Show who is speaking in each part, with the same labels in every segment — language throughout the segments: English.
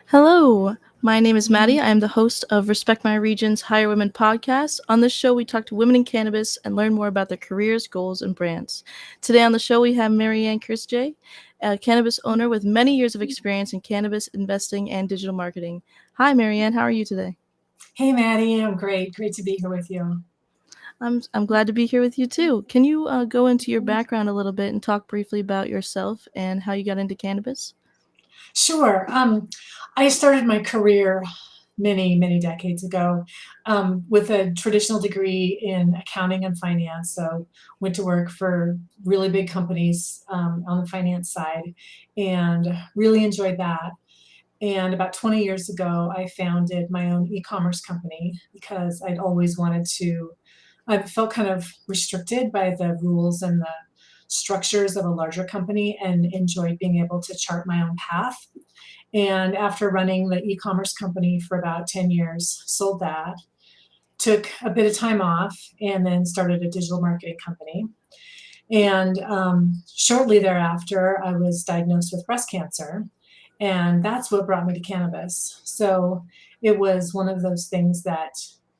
Speaker 1: Hello, my name is Maddie. I am the host of Respect My Region's Hire Women podcast. On this show, we talk to women in cannabis and learn more about their careers, goals, and brands. Today on the show, we have Marianne Cursetjee, a cannabis owner with many years of experience in cannabis investing and digital marketing. Hi, Marianne. How are you today?
Speaker 2: Hey, Maddie, I'm great. Great to be here with you.
Speaker 1: I'm glad to be here with you too. Can you go into your background a little bit and talk briefly about yourself and how you got into cannabis?
Speaker 2: Sure. I started my career many decades ago with a traditional degree in accounting and finance. So went to work for really big companies on the finance side and really enjoyed that. And about 20 years ago, I founded my own e-commerce company because I'd always wanted to. I felt kind of restricted by the rules and the structures of a larger company and enjoyed being able to chart my own path. And after running the e-commerce company for about 10 years, sold that, took a bit of time off, and then started a digital marketing company. And shortly thereafter, I was diagnosed with breast cancer, and that's what brought me to cannabis. So it was one of those things that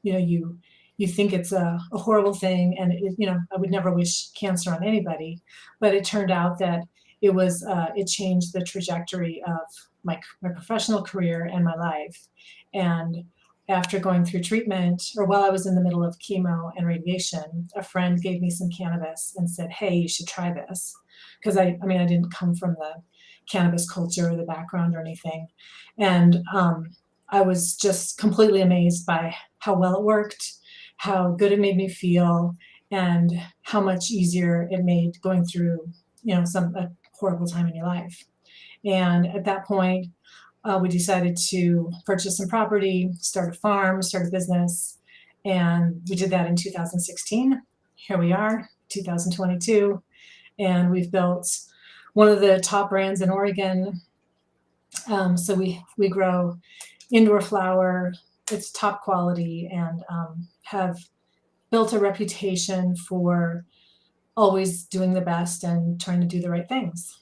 Speaker 2: you think it's a horrible thing, and I would never wish cancer on anybody, but it turned out that it changed the trajectory of my professional career and my life. And after going through treatment, or while I was in the middle of chemo and radiation, a friend gave me some cannabis and said, "Hey, you should try this." Because I mean, I didn't come from the cannabis culture or the background or anything. And I was just completely amazed by how well it worked, how good it made me feel, and how much easier it made going through, a horrible time in your life. And at that point, we decided to purchase some property, start a farm, start a business, and we did that in 2016. Here we are, 2022, and we've built one of the top brands in Oregon. So we grow indoor flower, it's top quality, and have built a reputation for always doing the best and trying to do the right things.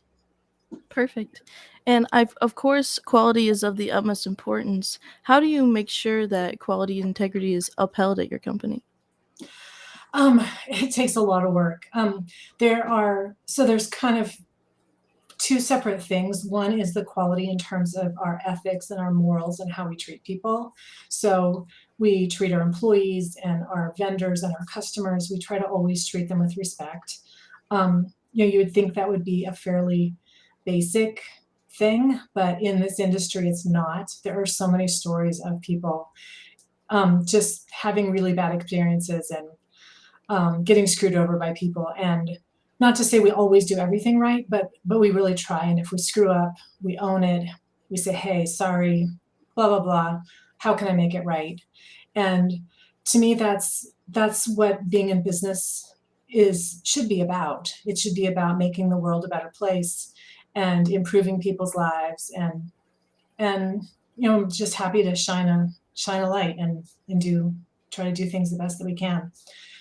Speaker 1: Perfect. And of course, quality is of the utmost importance. How do you make sure that quality and integrity is upheld at your company?
Speaker 2: It takes a lot of work. There's kind of two separate things. One is the quality in terms of our ethics and our morals and how we treat people. So we treat our employees and our vendors and our customers. We try to always treat them with respect. You would think that would be a fairly basic thing, but in this industry, it's not. There are so many stories of people just having really bad experiences and getting screwed over by people. And not to say we always do everything right, but we really try. And if we screw up, we own it. We say, "Hey, sorry, blah blah blah. How can I make it right?" And to me, that's what being in business is should be about. It should be about making the world a better place and improving people's lives and just happy to shine a light and do try to do things the best that we can.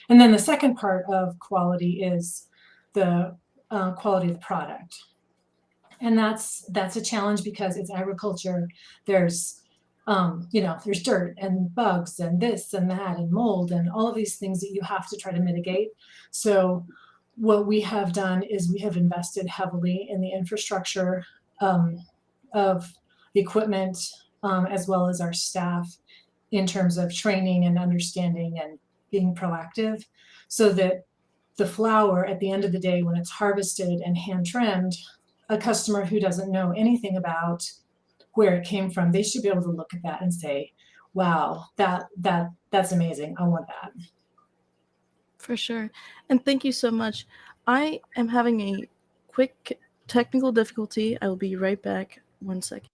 Speaker 2: And then the second part of quality is the quality of the product, and that's a challenge because it's agriculture. There's there's dirt and bugs and this and that and mold and all of these things that you have to try to mitigate. So what we have done is we have invested heavily in the infrastructure of the equipment, as well as our staff in terms of training and understanding and being proactive, so that the flower at the end of the day, when it's harvested and hand trimmed, a customer who doesn't know anything about where it came from, they should be able to look at that and say, "Wow, that's amazing. I want that."
Speaker 1: For sure. And thank you so much. I am having a quick technical difficulty. I will be right back. 1 second.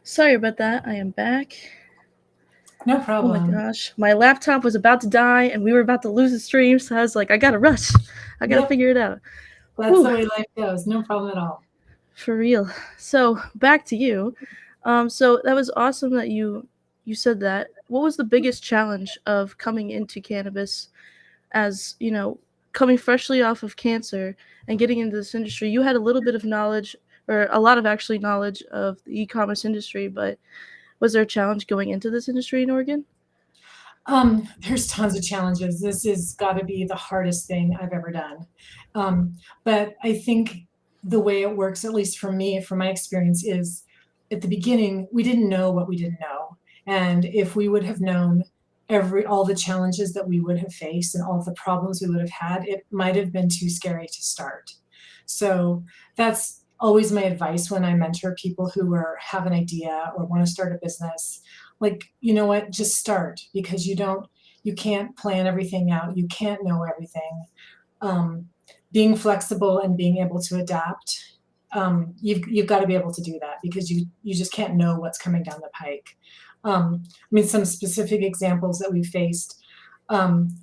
Speaker 1: Sorry about that. I am back.
Speaker 2: No
Speaker 1: Oh my
Speaker 2: problem.
Speaker 1: gosh. My laptop was about to die and we were about to lose the stream, so I was like, I gotta rush. I gotta
Speaker 2: Yep,
Speaker 1: figure it out.
Speaker 2: that's
Speaker 1: Whew,
Speaker 2: the way life goes. No problem at all.
Speaker 1: for real. So back to you. So that was awesome that you said that. What was the biggest challenge of coming into cannabis as, coming freshly off of cancer and getting into this industry? You had a little bit of knowledge or a lot of actually knowledge of the e-commerce industry, but was there a challenge going into this industry in Oregon?
Speaker 2: There's tons of challenges. This has got to be the hardest thing I've ever done. Um, but I think the way it works, at least for me, from my experience, is at the beginning, we didn't know what we didn't know. And if we would have known all the challenges that we would have faced and all the problems we would have had, it might have been too scary to start. So that's always my advice when I mentor people who have an idea or want to start a business. Like, you know what, just start, because you can't plan everything out, you can't know everything. um, Being flexible and being able to adapt, you've got to be able to do that, because you just can't know what's coming down the pike. I mean, some specific examples that we've faced,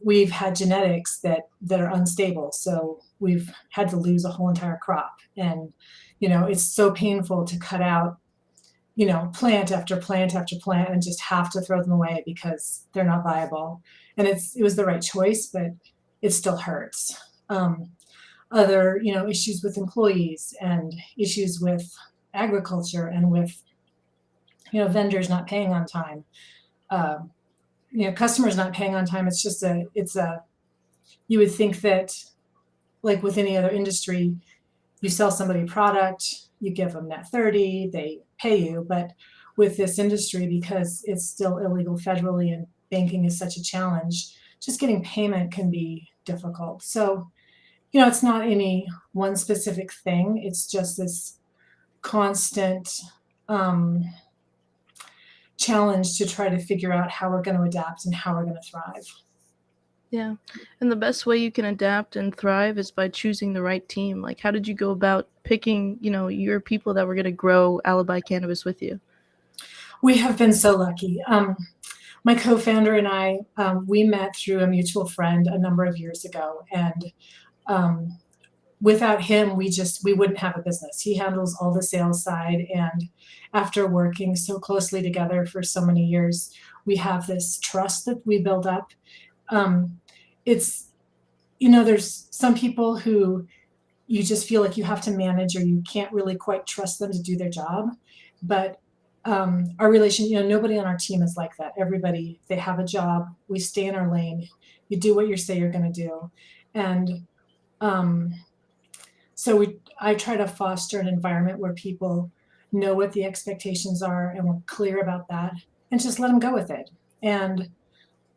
Speaker 2: we've had genetics that are unstable, so we've had to lose a whole entire crop. And it's so painful to cut out plant after plant after plant and just have to throw them away because they're not viable. And it was the right choice, but it still hurts. Um, Other, issues with employees and issues with agriculture and with, vendors not paying on time. Um, Customers not paying on time. You would think that, like with any other industry, you sell somebody a product, you give them net 30, they pay you. But with this industry, because it's still illegal federally and banking is such a challenge, just getting payment can be difficult. So, it's not any one specific thing. It's just this constant um, challenge to try to figure out how we're going to adapt and how we're going to thrive.
Speaker 1: Yeah. And the best way you can adapt and thrive is by choosing the right team. Like, how did you go about picking, your people that were going to grow Alibi Cannabis with you?
Speaker 2: We have been so lucky. My co-founder and I, we met through a mutual friend a number of years ago, and um, without him, we wouldn't have a business. He handles all the sales side, and after working so closely together for so many years, we have this trust that we build up. Um, it's there's some people who you just feel like you have to manage, or you can't really quite trust them to do their job. But our relation, nobody on our team is like that. Everybody, they have a job. We stay in our lane. You do what you say you're going to do. And um, so I try to foster an environment where people know what the expectations are, and we're clear about that, and just let them go with it. And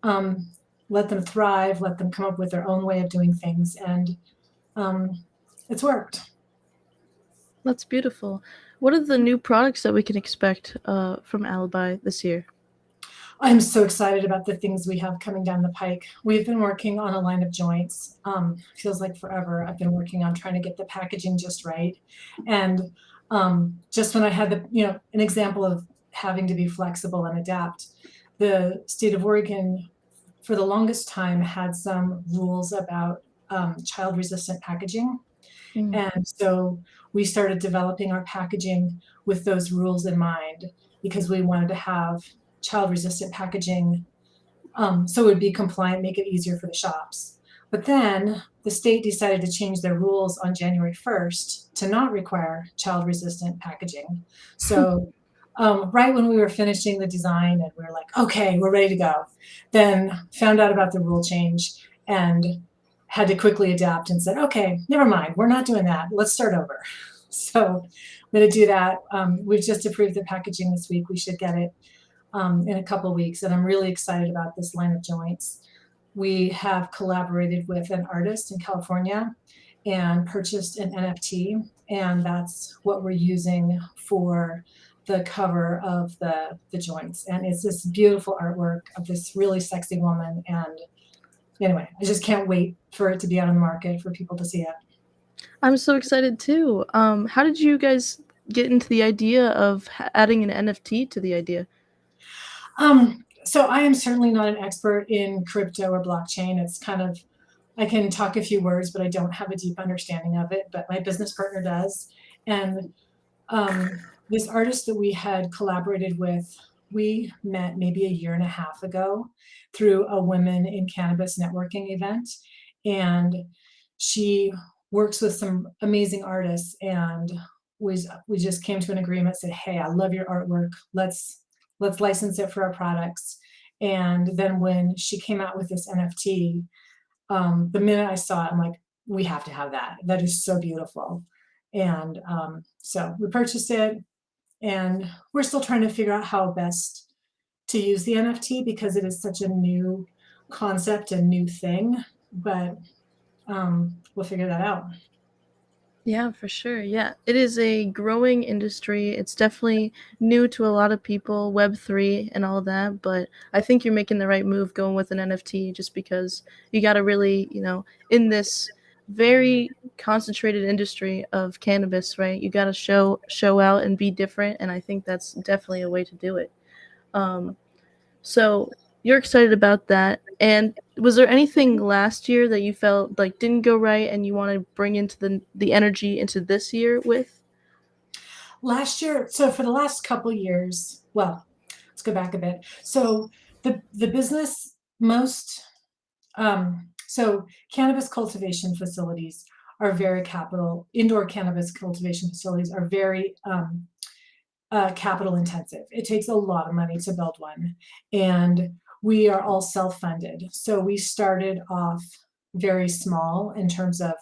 Speaker 2: um, let them thrive, let them come up with their own way of doing things. And it's worked.
Speaker 1: That's beautiful. What are the new products that we can expect from Alibi this year?
Speaker 2: I'm so excited about the things we have coming down the pike. We've been working on a line of joints. Feels like forever. I've been working on trying to get the packaging just right. And just when I had an example of having to be flexible and adapt, the state of Oregon, for the longest time, had some rules about child-resistant packaging.
Speaker 1: Mm.
Speaker 2: And so we started developing our packaging with those rules in mind, because we wanted to have child-resistant packaging, so it would be compliant, make it easier for the shops. But then the state decided to change their rules on January 1st to not require child-resistant packaging. So right when we were finishing the design and we were like, okay, we're ready to go, then found out about the rule change and had to quickly adapt and said, okay, never mind, we're not doing that. Let's start over. So I'm going to do that. We've just approved the packaging this week. We should get it in a couple of weeks. And I'm really excited about this line of joints. We have collaborated with an artist in California and purchased an NFT. And that's what we're using for the cover of the joints. And it's this beautiful artwork of this really sexy woman. And anyway, I just can't wait for it to be out on the market for people to see it.
Speaker 1: I'm so excited too. How did you guys get into the idea of adding an NFT to the idea?
Speaker 2: So I am certainly not an expert in crypto or blockchain. It's kind of, I can talk a few words, but I don't have a deep understanding of it. But my business partner does. And this artist that we had collaborated with, we met maybe a year and a half ago through a Women in Cannabis networking event. And she works with some amazing artists, and we just came to an agreement, said, hey, I love your artwork. Let's license it for our products. And then when she came out with this NFT, the minute I saw it, I'm like, we have to have that. That is so beautiful. And so we purchased it, and we're still trying to figure out how best to use the NFT because it is such a new concept and new thing. But we'll figure that out.
Speaker 1: Yeah, for sure. Yeah, it is a growing industry. It's definitely new to a lot of people, Web3 and all that, but I think you're making the right move going with an NFT just because you got to really, in this very concentrated industry of cannabis, right? You got to show out and be different, and I think that's definitely a way to do it. Um, so you're excited about that. And was there anything last year that you felt like didn't go right and you want to bring into the energy into this year with?
Speaker 2: Last year, so for the last couple years, well, let's go back a bit. So the business most so cannabis cultivation facilities are very capital indoor cannabis cultivation facilities are very capital intensive. It takes a lot of money to build one, and we are all self-funded. So we started off very small in terms of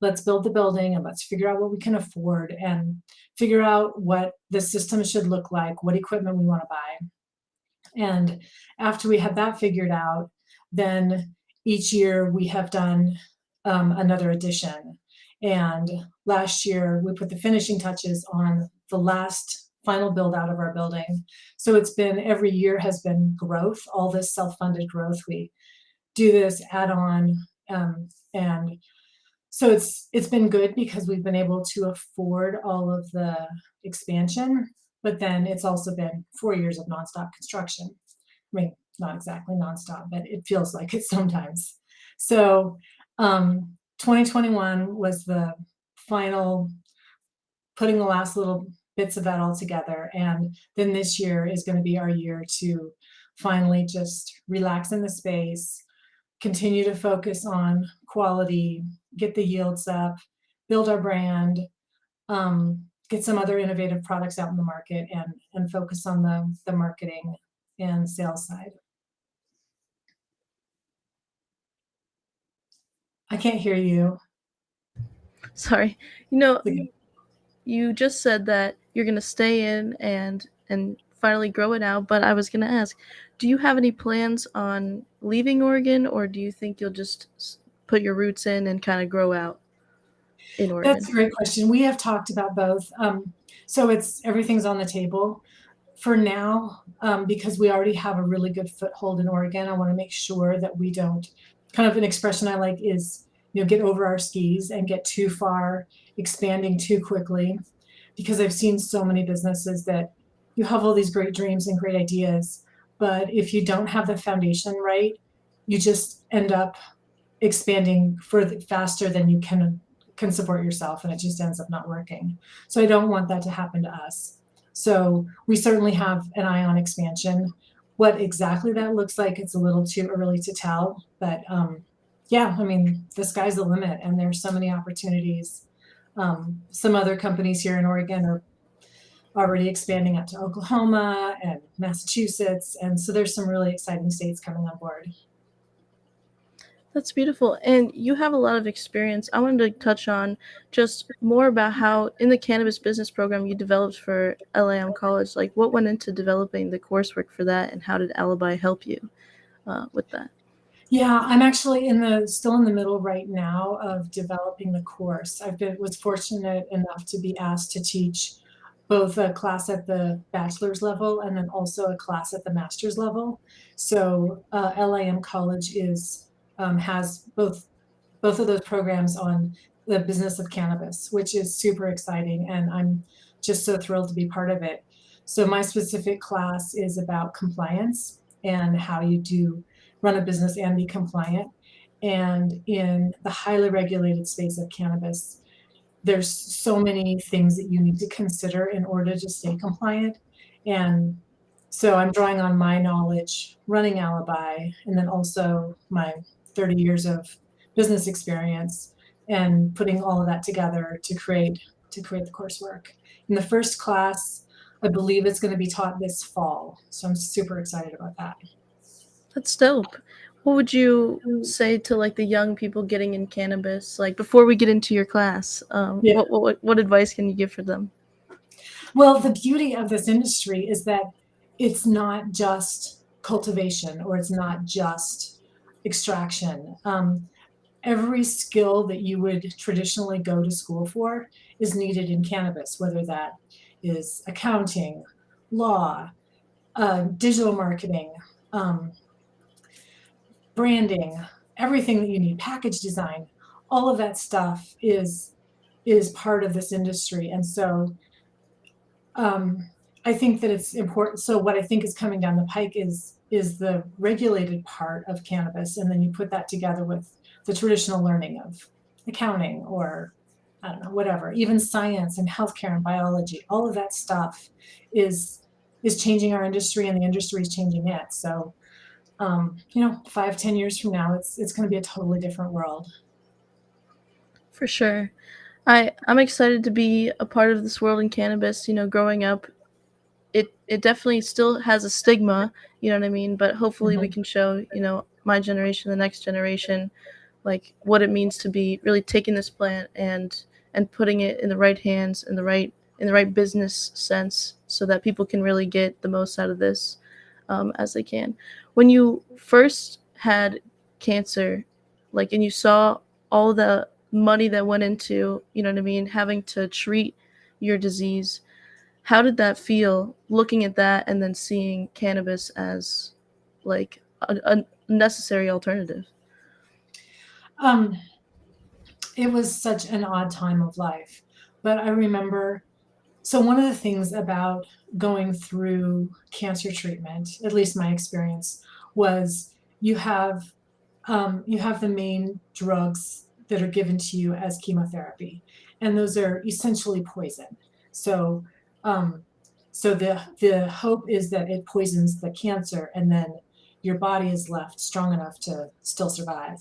Speaker 2: let's build the building and let's figure out what we can afford and figure out what the system should look like, what equipment we want to buy. And after we had that figured out, then each year we have done another addition. And last year we put the finishing touches on the last final build out of our building. So it's been every year has been growth, all this self-funded growth. We do this add on, and so it's been good because we've been able to afford all of the expansion, but then it's also been 4 years of nonstop construction. I mean, not exactly nonstop, but it feels like it sometimes. So 2021 was the final putting the last little bits of that all together. And then this year is going to be our year to finally just relax in the space, continue to focus on quality, get the yields up, build our brand, get some other innovative products out in the market, and focus on the marketing and sales side. I can't hear you.
Speaker 1: Sorry. You just said that you're going to stay in and finally grow it out, but I was going to ask, do you have any plans on leaving Oregon, or do you think you'll just put your roots in and kind of grow out in
Speaker 2: That's
Speaker 1: Oregon?
Speaker 2: a great question. We have talked about both. So everything's on the table for now, because we already have a really good foothold in Oregon. I want to make sure that we don't, kind of an expression I like is, get over our skis and get too far, expanding too quickly, because I've seen so many businesses that you have all these great dreams and great ideas, but if you don't have the foundation right, you just end up expanding further faster than you can support yourself, and it just ends up not working. So I don't want that to happen to us. So we certainly have an eye on expansion. What exactly that looks like, it's a little too early to tell, but yeah, I mean, the sky's the limit, and there's so many opportunities. Some other companies here in Oregon are already expanding up to Oklahoma and Massachusetts, and so there's some really exciting states coming on board.
Speaker 1: That's beautiful. And you have a lot of experience. I wanted to touch on just more about how in the cannabis business program you developed for LAM College, like what went into developing the coursework for that and how did Alibi help you with that?
Speaker 2: Yeah, I'm actually still in the middle right now of developing the course. Was fortunate enough to be asked to teach both a class at the bachelor's level and then also a class at the master's level. So LIM College has both of those programs on the business of cannabis, which is super exciting. And I'm just so thrilled to be part of it. So my specific class is about compliance and how you do run a business and be compliant. And in the highly regulated space of cannabis, there's so many things that you need to consider in order to stay compliant. And so I'm drawing on my knowledge running Alibi, and then also my 30 years of business experience, and putting all of that together to create the coursework. In the first class, I believe it's going to be taught this fall, so I'm super excited about that.
Speaker 1: That's dope. What would you say to like the young people getting in cannabis? Like before we get into your class,
Speaker 2: Yeah.
Speaker 1: what advice can you give for them?
Speaker 2: Well, the beauty of this industry is that it's not just cultivation, or it's not just extraction. Every skill that you would traditionally go to school for is needed in cannabis, whether that is accounting, law, digital marketing, branding, everything that you need, package design, all of that stuff is part of this industry. And so I think that it's important. So what I think is coming down the pike is the regulated part of cannabis, and then you put that together with the traditional learning of accounting, or I don't know, whatever, even science and healthcare and biology. All of that stuff is changing our industry, and the industry is changing it. So 5-10 years from now, it's going to be a totally different world.
Speaker 1: For sure. I'm excited to be a part of this world in cannabis. You know, growing up, it definitely still has a stigma, you know what I mean? But hopefully we can show, you know, my generation, the next generation, like what it means to be really taking this plant and putting it in the right hands, in the right business sense, so that people can really get the most out of this as they can. When you first had cancer, like, and you saw all the money that went into, you know what I mean, having to treat your disease, how did that feel looking at that and then seeing cannabis as like a necessary alternative?
Speaker 2: It was such an odd time of life, but I remember. So one of the things about going through cancer treatment, at least my experience, was you have the main drugs that are given to you as chemotherapy, and those are essentially poison. So um, the hope is that it poisons the cancer, and then your body is left strong enough to still survive.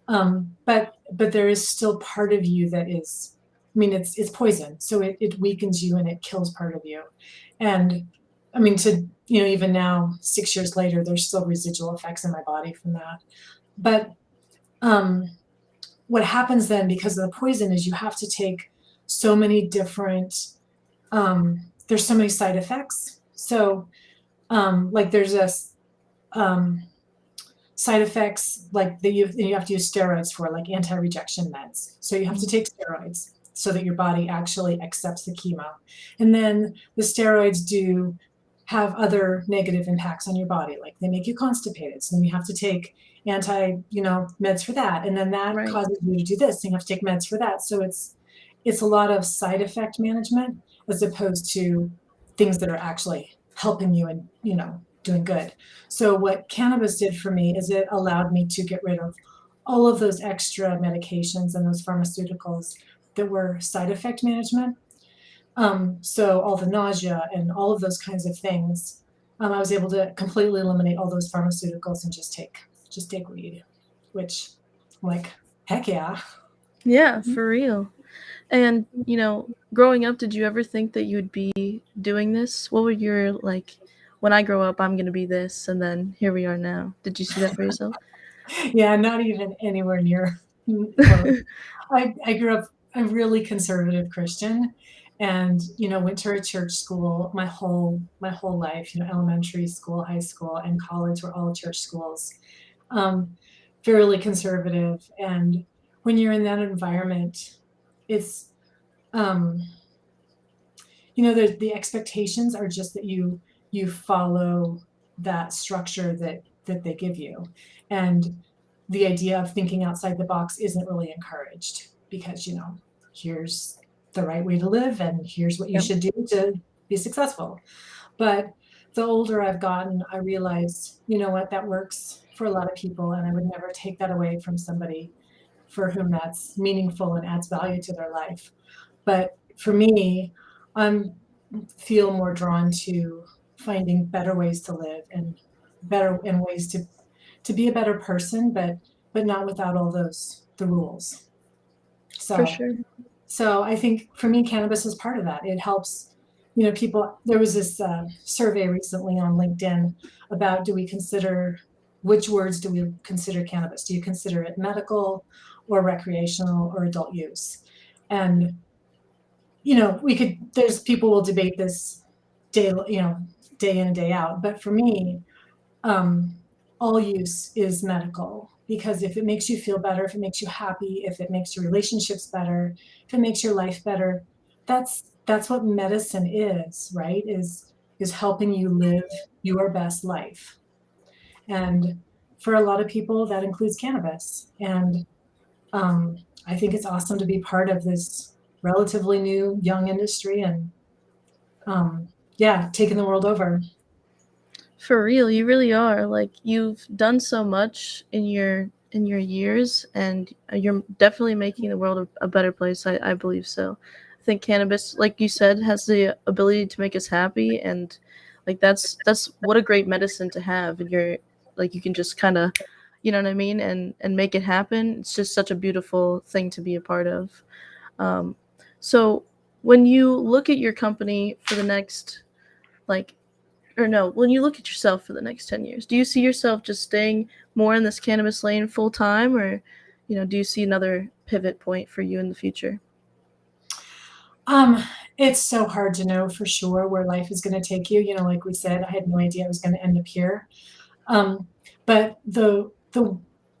Speaker 2: But there is still part of you that is, I mean, it's poison, so it weakens you and it kills part of you. And I mean, even now, 6 years later, there's still residual effects in my body from that. But what happens then, because of the poison, is you have to take so many different, there's so many side effects. So like there's a side effects like that you have to use steroids for, like anti-rejection meds. So you have to take steroids so that your body actually accepts the chemo. And then the steroids do have other negative impacts on your body, like they make you constipated. So then you have to take meds for that. And then that
Speaker 1: Right.
Speaker 2: causes you to do this, and you have to take meds for that. So it's a lot of side effect management as opposed to things that are actually helping you and, doing good. So what cannabis did for me is it allowed me to get rid of all of those extra medications and those pharmaceuticals that were side effect management. So all the nausea and all of those kinds of things, I was able to completely eliminate all those pharmaceuticals and just take weed, which I'm like, heck yeah.
Speaker 1: Yeah, for real. And, you know, growing up, did you ever think that you'd be doing this? What were your, like, when I grow up, I'm going to be this, and then here we are now? Did you see that for yourself?
Speaker 2: Yeah, not even anywhere near close. I grew up a really conservative Christian, and went to a church school my whole life. Elementary school, high school, and college were all church schools. Um, Fairly conservative, and when you're in that environment, it's um, the expectations are just that you follow that structure that they give you, and the idea of thinking outside the box isn't really encouraged, because here's the right way to live, and here's what you
Speaker 1: Yep.
Speaker 2: should do to be successful. But the older I've gotten, I realized, you know what, that works for a lot of people, and I would never take that away from somebody for whom that's meaningful and adds value to their life. But for me, I'm feel more drawn to finding better ways to live and better and ways to be a better person, but not without all the rules.
Speaker 1: For
Speaker 2: So
Speaker 1: sure.
Speaker 2: so I think for me, cannabis is part of that. It helps, you know, people. There was this survey recently on LinkedIn about which words do we consider cannabis? Do you consider it medical or recreational or adult use? And, you know, there's people will debate this day in and day out. But for me, um, all use is medical, because if it makes you feel better, if it makes you happy, if it makes your relationships better, if it makes your life better, that's what medicine is, right? Is helping you live your best life. And for a lot of people, that includes cannabis. And um, I think it's awesome to be part of this relatively new young industry, and yeah, taking the world over.
Speaker 1: For real, you really are. Like you've done so much in your years, and you're definitely making the world a better place. I believe so. I think cannabis, like you said, has the ability to make us happy, and like that's what a great medicine to have. And you're like you can just kind of, you know what I mean, and make it happen. It's just such a beautiful thing to be a part of. Um, so when you look at your company for the next like or no, when you look at yourself for the next 10 years, do you see yourself just staying more in this cannabis lane full time, or, do you see another pivot point for you in the future?
Speaker 2: Um, it's so hard to know for sure where life is going to take you. You know, like we said, I had no idea I was going to end up here. Um, but the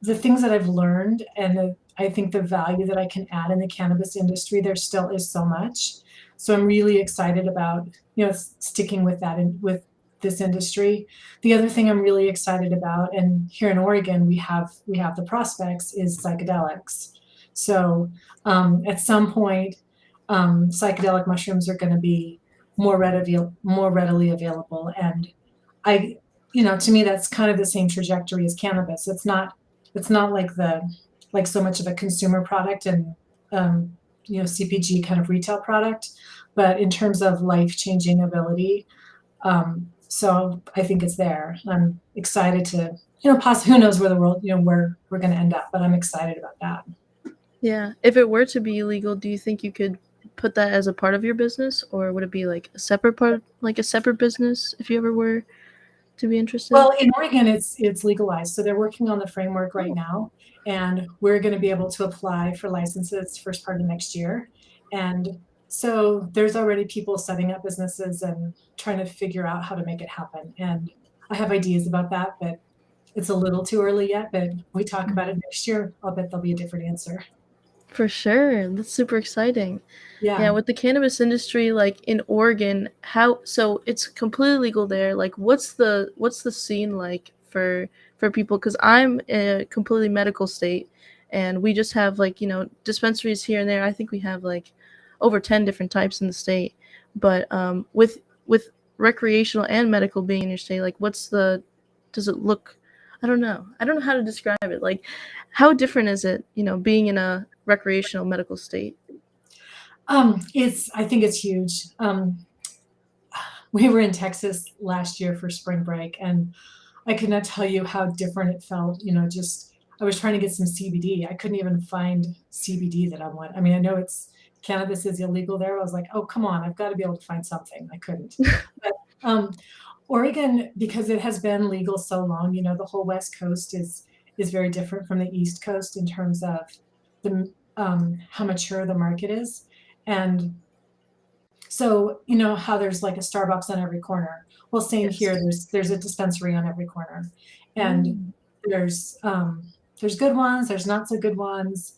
Speaker 2: things that I've learned, and I think the value that I can add in the cannabis industry, there still is so much. So I'm really excited about, sticking with that and with this industry. The other thing I'm really excited about, and here in Oregon we have the prospects, is psychedelics. So at some point, psychedelic mushrooms are going to be more readily available, and I to me, that's kind of the same trajectory as cannabis. It's not like so much of a consumer product and CPG kind of retail product, but in terms of life-changing ability. So I think it's there. I'm excited to, possibly, who knows where the world, where we're going to end up, but I'm excited about that.
Speaker 1: Yeah. If it were to be illegal, do you think you could put that as a part of your business, or would it be like a separate part, like a separate business if you ever were to be interested?
Speaker 2: Well, in Oregon, it's legalized, so they're working on the framework right
Speaker 1: Oh,
Speaker 2: now, and we're going to be able to apply for licenses first part of next year. And so there's already people setting up businesses and trying to figure out how to make it happen. And I have ideas about that, but it's a little too early yet. But we talk about it next year, I'll bet there'll be a different answer.
Speaker 1: for sure. That's super exciting.
Speaker 2: Yeah.
Speaker 1: Yeah, with the cannabis industry, like in Oregon, how so it's completely legal there. Like, what's the scene like for people? Because I'm in a completely medical state, and we just have like dispensaries here and there. I think we have like over 10 different types in the state. But with recreational and medical being in your state, like, does it look? I don't know. I don't know how to describe it. Like, how different is it? Being in a recreational medical state.
Speaker 2: I think it's huge. We were in Texas last year for spring break, and I could not tell you how different it felt. Just I was trying to get some CBD. I couldn't even find CBD that I want. I mean, I know cannabis is illegal there. I was like, oh, come on, I've got to be able to find something. I couldn't. But Oregon, because it has been legal so long, the whole West Coast is very different from the East Coast in terms of the how mature the market is. And so, how there's like a Starbucks on every corner. Well, same here.
Speaker 1: Yes.
Speaker 2: There's a dispensary on every corner, and
Speaker 1: Mm.
Speaker 2: there's there's good ones. There's not so good ones.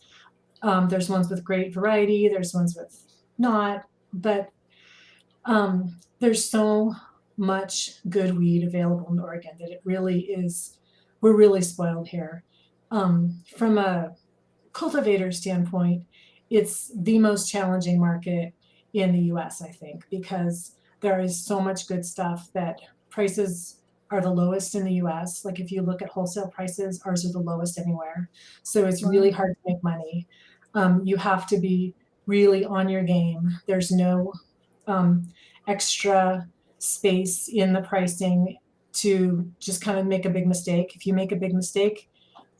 Speaker 2: There's ones with great variety. There's ones with not. But there's so much good weed available in Oregon that it really is. We're really spoiled here. From a cultivator standpoint, it's the most challenging market in the US, I think, because there is so much good stuff that prices are the lowest in the US. Like if you look at wholesale prices, ours are the lowest anywhere. So it's really
Speaker 1: Wow.
Speaker 2: hard to make money. You have to be really on your game. There's no um, extra space in the pricing to just kind of make a big mistake. If you make a big mistake,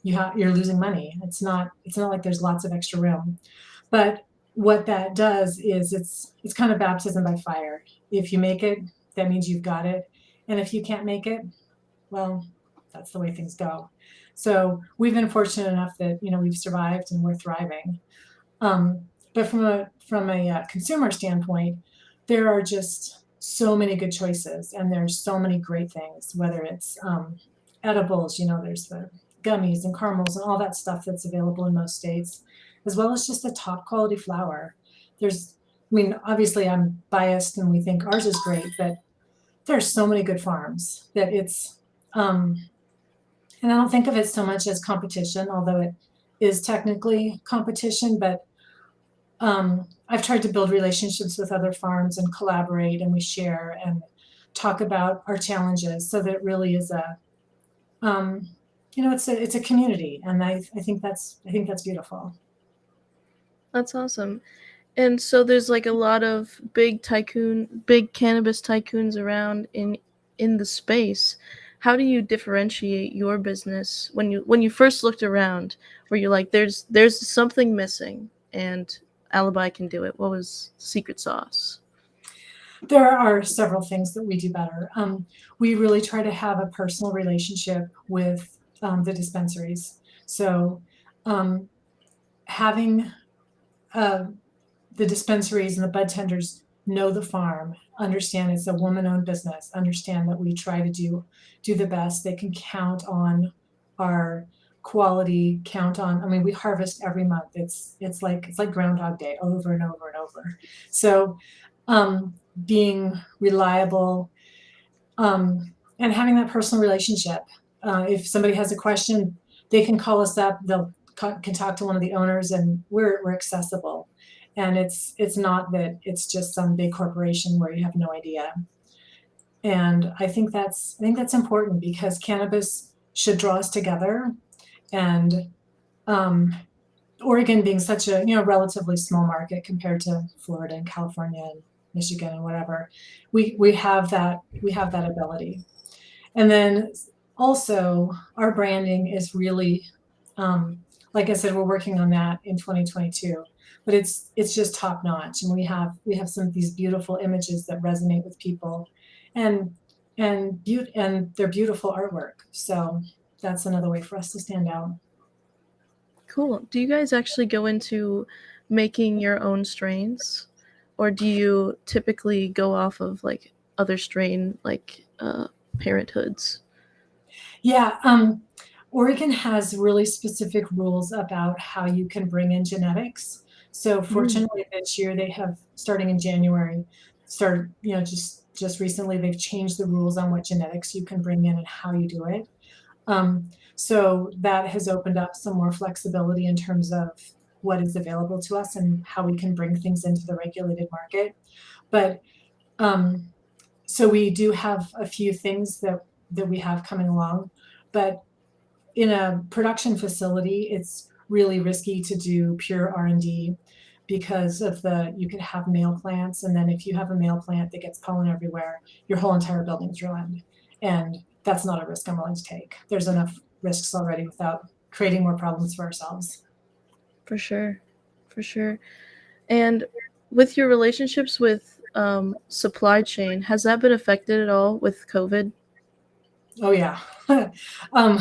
Speaker 2: you're losing money. It's not like there's lots of extra room. But what that does is it's kind of baptism by fire. If you make it, that means you've got it. And if you can't make it, well, that's the way things go. So we've been fortunate enough that we've survived and we're thriving. But from a consumer standpoint, there are just so many good choices, and there's so many great things. Whether it's edibles, there's the gummies and caramels and all that stuff that's available in most states, as well as just the top quality flower. I mean, obviously I'm biased and we think ours is great, but there's so many good farms that um, and I don't think of it so much as competition, although it is technically competition, but I've tried to build relationships with other farms and collaborate, and we share and talk about our challenges, so that it really is um, it's a community, and I think that's beautiful.
Speaker 1: That's awesome. And so there's like a lot of big cannabis tycoons around in the space. How do you differentiate your business when you first looked around, where you're like, there's something missing and Alibi can do it? What was the secret sauce?
Speaker 2: There are several things that we do better. We really try to have a personal relationship with the dispensaries. So um, having uh, the dispensaries and the bud tenders know the farm, understand it's a woman-owned business, understand that we try to do the best. They can count on our quality, count on. I mean, we harvest every month. It's like Groundhog Day over and over and over. So being reliable and having that personal relationship. If somebody has a question, they can call us up. Can talk to one of the owners, and we're accessible. And it's not that it's just some big corporation where you have no idea. And I think that's important, because cannabis should draw us together. And um, Oregon being such a relatively small market compared to Florida and California and Michigan and whatever, we have that ability. And then also our branding is really, um, like I said, we're working on that in 2022, but it's just top notch, and we have some of these beautiful images that resonate with people, and and they're beautiful artwork. So that's another way for us to stand out.
Speaker 1: Cool. Do you guys actually go into making your own strains, or do you typically go off of like other strain parenthoods?
Speaker 2: Yeah, Oregon has really specific rules about how you can bring in genetics. So
Speaker 1: Mm,
Speaker 2: fortunately this year they have, starting in January, started, just recently they've changed the rules on what genetics you can bring in and how you do it. So that has opened up some more flexibility in terms of what is available to us and how we can bring things into the regulated market. But um, so we do have a few things that we have coming along, but in a production facility, it's really risky to do pure R&D, because of you could have male plants, and then if you have a male plant that gets pollen everywhere, your whole entire building's ruined. And that's not a risk I'm willing to take. There's enough risks already without creating more problems for ourselves.
Speaker 1: for sure. For sure. And with your relationships with supply chain, has that been affected at all with COVID?
Speaker 2: Oh yeah. um,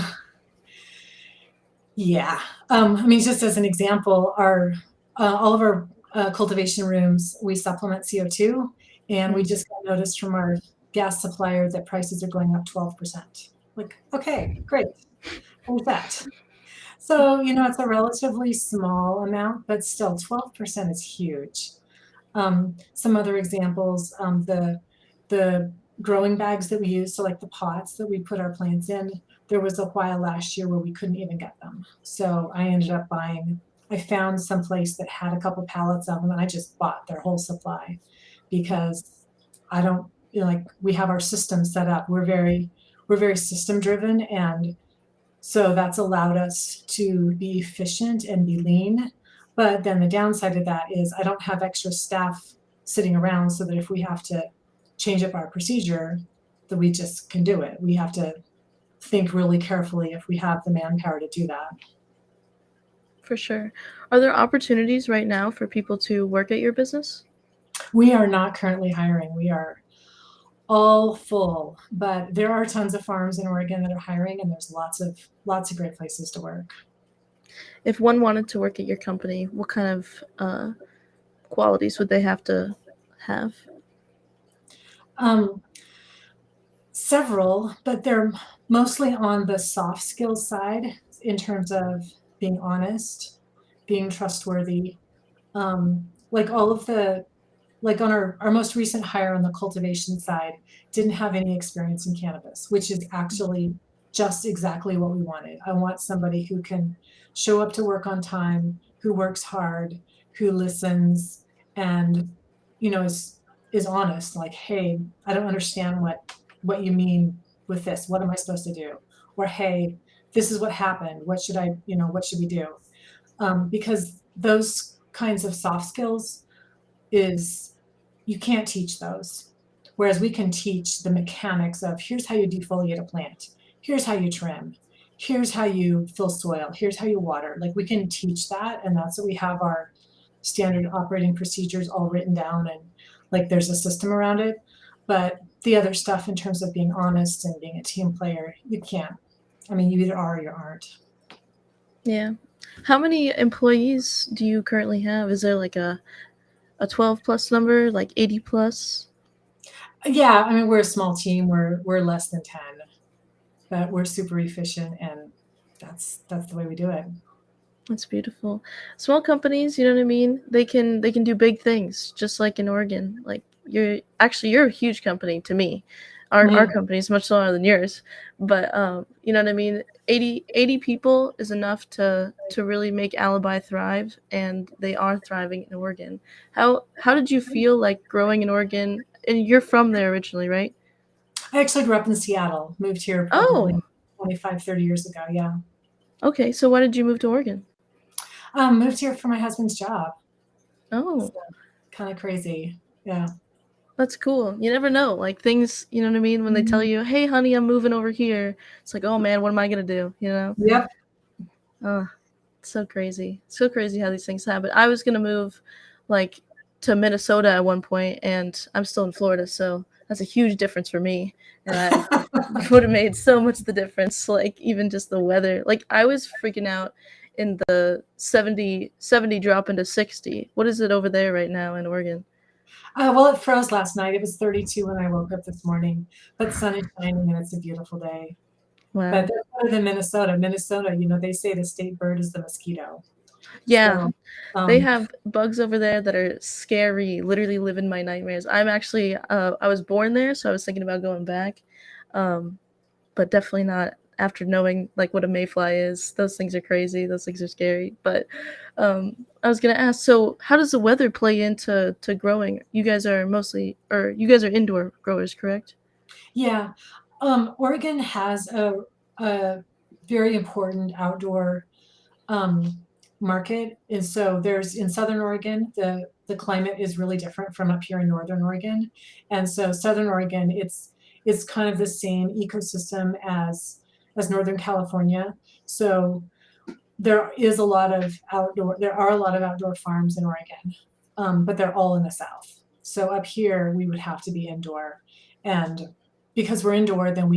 Speaker 2: Yeah. I mean, just as an example, all of our cultivation rooms, we supplement CO2, and we
Speaker 1: Mm.
Speaker 2: just got notice from our gas supplier that prices are going up 12%. Like, okay, great. There's that. So, it's a relatively small amount, but still 12% is huge. Some other examples, the growing bags that we use, so like the pots that we put our plants in, there was a while last year where we couldn't even get them. So I ended up buying I found some place that had a couple pallets of them, and I just bought their whole supply because I don't, like we have our system set up. We're very system driven, and so that's allowed us to be efficient and be lean. But then the downside of that is I don't have extra staff sitting around so that if we have to change up our procedure, that we just can do it. We have to think really carefully if we have the manpower to do that.
Speaker 1: For sure. Are there opportunities right now for people to work at your business?
Speaker 2: We are not currently hiring. We are all full, but there are tons of farms in Oregon that are hiring, and there's lots of great places to work.
Speaker 1: If one wanted to work at your company, what kind of qualities would they have to have?
Speaker 2: Several, but they're mostly on the soft skills side in terms of being honest, being trustworthy. Like all of the, like on our most recent hire on the cultivation side, didn't have any experience in cannabis, which is actually just exactly what we wanted. I want somebody who can show up to work on time, who works hard, who listens, and is honest. Like, hey, I don't understand what you mean with this. What am I supposed to do? Or hey, this is what happened. What should what should we do? Because those kinds of soft skills is you can't teach those. Whereas we can teach the mechanics of here's how you defoliate a plant, here's how you trim, here's how you fill soil, here's how you water. Like we can teach that, and that's what we have our standard operating procedures all written down, and like there's a system around it. But the other stuff in terms of being honest and being a team player, you can't. I mean, you either are or you aren't.
Speaker 1: Yeah. How many employees do you currently have? Is there like a 12 plus number, like 80 plus?
Speaker 2: Yeah, I mean, we're a small team. We're less than 10, but we're super efficient, and that's the way we do it.
Speaker 1: That's beautiful. Small companies, you know what I mean? They can do big things, just like in Oregon. Like you're a huge company to me. Our
Speaker 2: Mhm.
Speaker 1: company is much smaller than yours, but you know what I mean? 80 people is enough to really make Alibi thrive, and they are thriving in Oregon. How did you feel like growing in Oregon? And you're from there originally, right?
Speaker 2: I actually grew up in Seattle, moved here probably
Speaker 1: Oh,
Speaker 2: 25, 30 years ago. Yeah.
Speaker 1: okay. So why did you move to Oregon?
Speaker 2: Moved here for my husband's job. So
Speaker 1: Oh,
Speaker 2: kind of crazy. Yeah.
Speaker 1: that's cool. You never know. Like things, you know what I mean? When they tell
Speaker 2: Mhm.
Speaker 1: you, "Hey, honey, I'm moving over here," it's like, "Oh man, what am I gonna do?" You know?
Speaker 2: Yep.
Speaker 1: Oh, it's so crazy. So crazy how these things happen. I was gonna move, like, to Minnesota at one point, and I'm still in Florida, so that's a huge difference for me. And I would have made so much the difference. Like even just the weather. Like I was freaking out in the 70 drop into 60. What is it over there right now in Oregon?
Speaker 2: Well, it froze last night. It was 32 when I woke up this morning, but sun is shining and it's a beautiful day. But
Speaker 1: Wow.
Speaker 2: that's better than Minnesota. Minnesota, they say the state bird is the mosquito.
Speaker 1: Yeah,
Speaker 2: So,
Speaker 1: they
Speaker 2: um,
Speaker 1: have bugs over there that are scary, literally live in my nightmares. I'm actually, I was born there, so I was thinking about going back, um, but definitely not after knowing like what a mayfly is. Those things are crazy. Those things are scary. But I was gonna ask, so how does the weather play into growing? You guys are mostly, or you guys are indoor growers, correct?
Speaker 2: yeah, Oregon has a very important outdoor um, market. And so there's in Southern Oregon, the climate is really different from up here in Northern Oregon. And so Southern Oregon, it's kind of the same ecosystem as Northern California. So there are a lot of outdoor farms in Oregon, but they're all in the South. So up here we would have to be indoor. And because we're indoor, then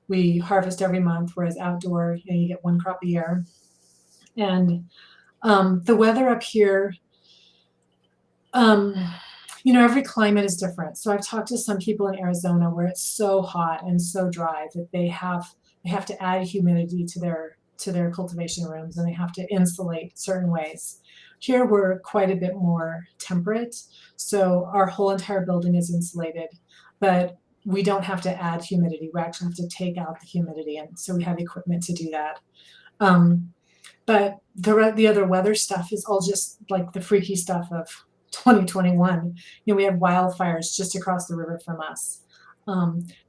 Speaker 2: we harvest every month, whereas outdoor, you get one crop a year. And the weather up here, um, every climate is different. So I've talked to some people in Arizona where it's so hot and so dry that they have to add humidity to their cultivation rooms, and they have to insulate certain ways. Here we're quite a bit more temperate, so our whole entire building is insulated, but we don't have to add humidity. We actually have to take out the humidity, and so we have equipment to do that. Um, but the other weather stuff is all just like the freaky stuff of 2021. We had wildfires just across the river from us.